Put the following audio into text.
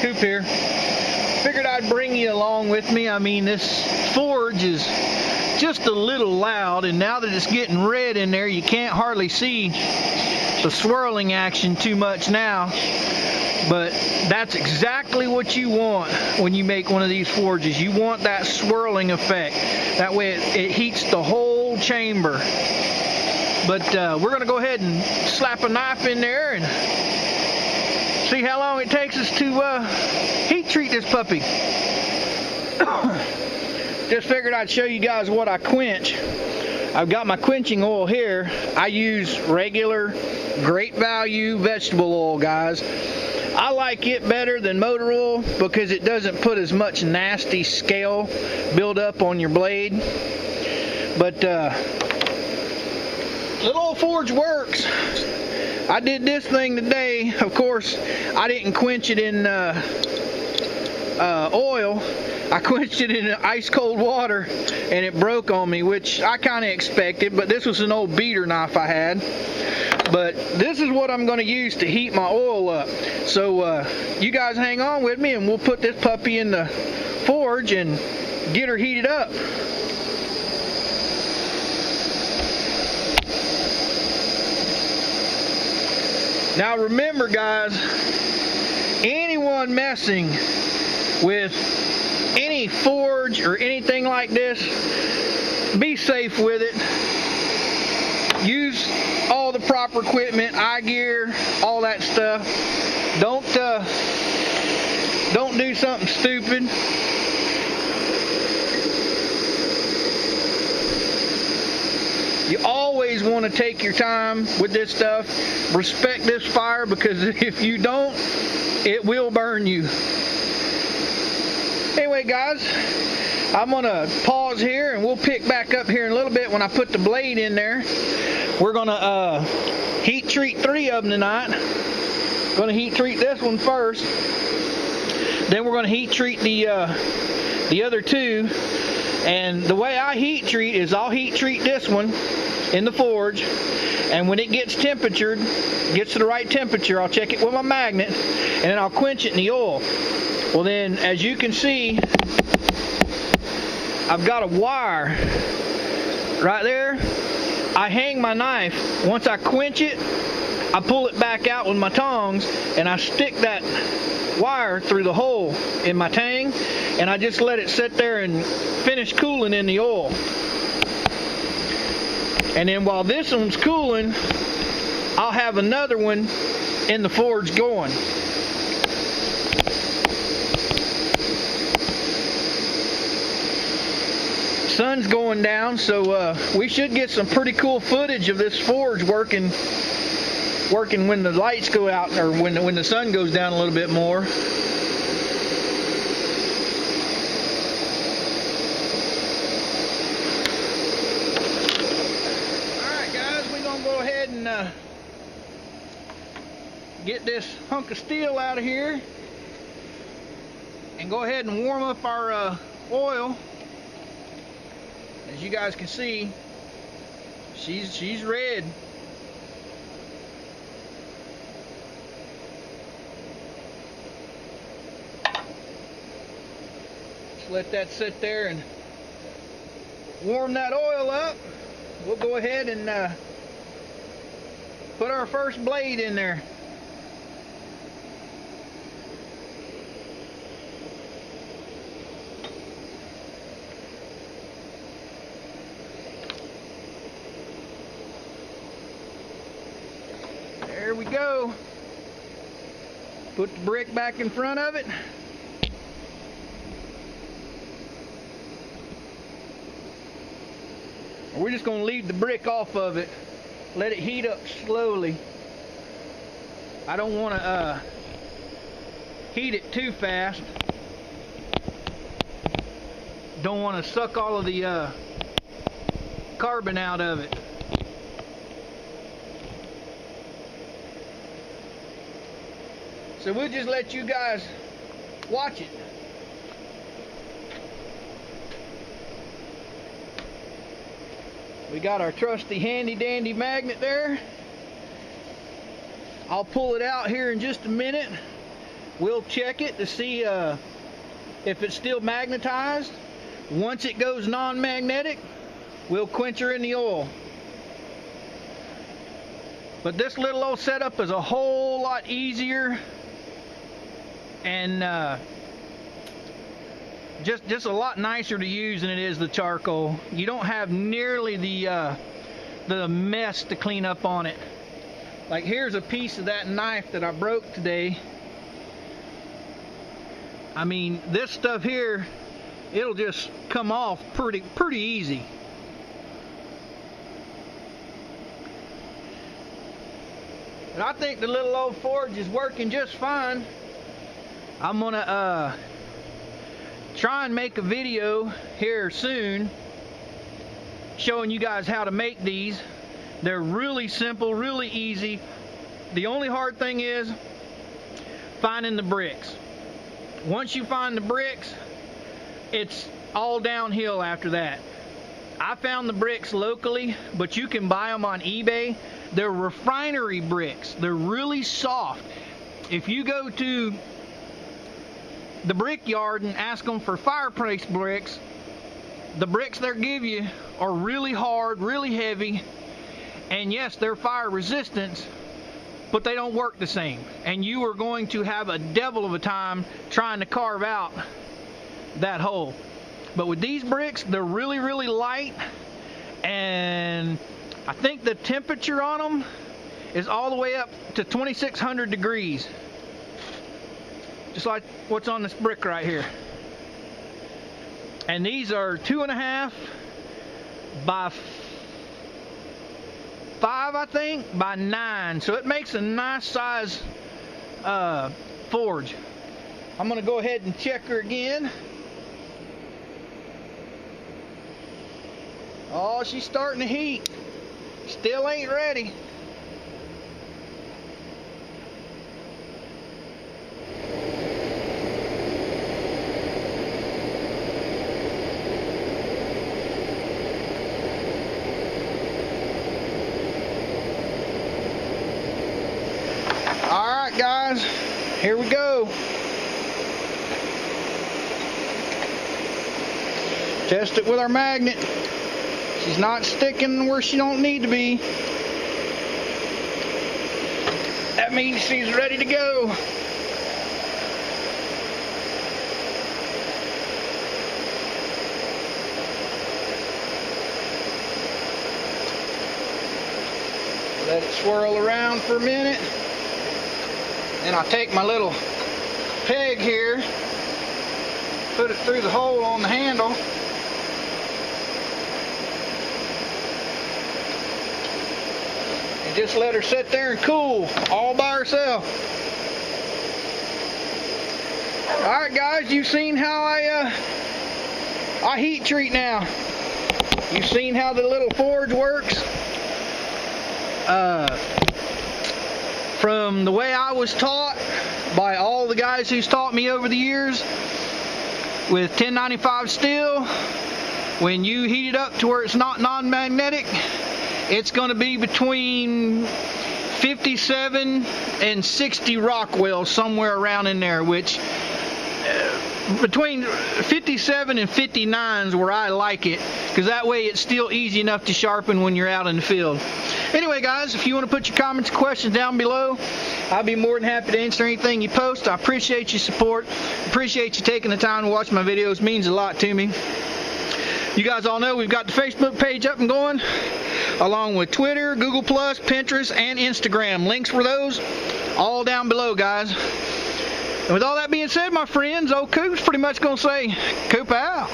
Coop here. Figured I'd bring you along with me. I mean, this forge is just a little loud, and now that it's getting red in there, you can't hardly see the swirling action too much now. But that's exactly what you want when you make one of these forges. You want that swirling effect. That way it heats the whole chamber. But we're going to go ahead and slap a knife in there and see how long it takes us to heat treat this puppy. Just figured I'd show you guys what I quench. I've got my quenching oil here. I use regular, great value vegetable oil, guys. I like it better than motor oil because it doesn't put as much nasty scale build up on your blade. But little old forge works. I did this thing today. Of course, I didn't quench it in oil. I quenched it in ice cold water and it broke on me, which I kind of expected, but this was an old beater knife I had. But this is what I'm going to use to heat my oil up. So you guys hang on with me and we'll put this puppy in the forge and get her heated up. Now remember, guys, anyone messing with any forge or anything like this, be safe with it. Use all the proper equipment, eye gear, all that stuff. Don't do something stupid. You always want to take your time with this stuff. Respect this fire, because if you don't, it will burn you. Anyway, guys, I'm going to pause here and we'll pick back up here in a little bit when I put the blade in there. We're going to heat treat 3 of them tonight. Going to heat treat this one first. Then we're going to heat treat the other 2. And the way I heat treat is I'll heat treat this one in the forge. And when it gets to the right temperature, I'll check it with my magnet. And then I'll quench it in the oil. Well then, as you can see, I've got a wire right there. I hang my knife. Once I quench it, I pull it back out with my tongs and I stick that wire through the hole in my tang, and I just let it sit there and finish cooling in the oil. And then while this one's cooling, I'll have another one in the forge going. Sun's going down, so we should get some pretty cool footage of this forge working when the lights go out, or when the sun goes down a little bit more. Alright guys, we're going to go ahead and get this hunk of steel out of here and go ahead and warm up our oil. As you guys can see, she's red. Just let that sit there and warm that oil up. We'll go ahead and put our first blade in there. There we go. Put the brick back in front of it. We're just going to leave the brick off of it. Let it heat up slowly. I don't want to heat it too fast. Don't want to suck all of the carbon out of it. So we'll just let you guys watch it. We got our trusty handy dandy magnet there. I'll pull it out here in just a minute. We'll check it to see if it's still magnetized. Once it goes non-magnetic, we'll quench her in the oil. But this little old setup is a whole lot easier and just a lot nicer to use than it is the charcoal. You don't have nearly the mess to clean up on it. Like, here's a piece of that knife that I broke today. I mean, this stuff here, it'll just come off pretty easy. And I think the little old forge is working just fine. I'm gonna try and make a video here soon showing you guys how to make these. They're really simple, really easy. The only hard thing is finding the bricks. Once you find the bricks, it's all downhill after that. I found the bricks locally, but you can buy them on eBay. They're refinery bricks. They're really soft. If you go to the brick yard and ask them for fireplace bricks, the bricks they give you are really hard, really heavy, and yes, they're fire resistant, but they don't work the same. And you are going to have a devil of a time trying to carve out that hole. But with these bricks, they're really, really light, and I think the temperature on them is all the way up to 2,600 degrees. Just like what's on this brick right here. And these are 2.5 by 5, I think, by 9. So it makes a nice size forge. I'm gonna go ahead and check her again. Oh, she's starting to heat. Still ain't ready. Alright guys, here we go. Test it with our magnet. She's not sticking where she don't need to be. That means she's ready to go. Let it swirl around for a minute. Then I'll take my little peg here, put it through the hole on the handle. And just let her sit there and cool all by herself. Alright guys, you've seen how I heat treat now. You've seen how the little forge works. From the way I was taught by all the guys who's taught me over the years, with 1095 steel, when you heat it up to where it's not non-magnetic, it's going to be between 57 and 60 Rockwell, somewhere around in there, which between 57 and 59 is where I like it, because that way it's still easy enough to sharpen when you're out in the field. Anyway guys, if you want to put your comments and questions down below, I'll be more than happy to answer anything you post. I appreciate your support. Appreciate you taking the time to watch my videos. It means a lot to me. You guys all know we've got the Facebook page up and going, along with Twitter, Google+, Pinterest, and Instagram. Links for those all down below, guys. And with all that being said, my friends, old Coop's pretty much going to say, Coop out.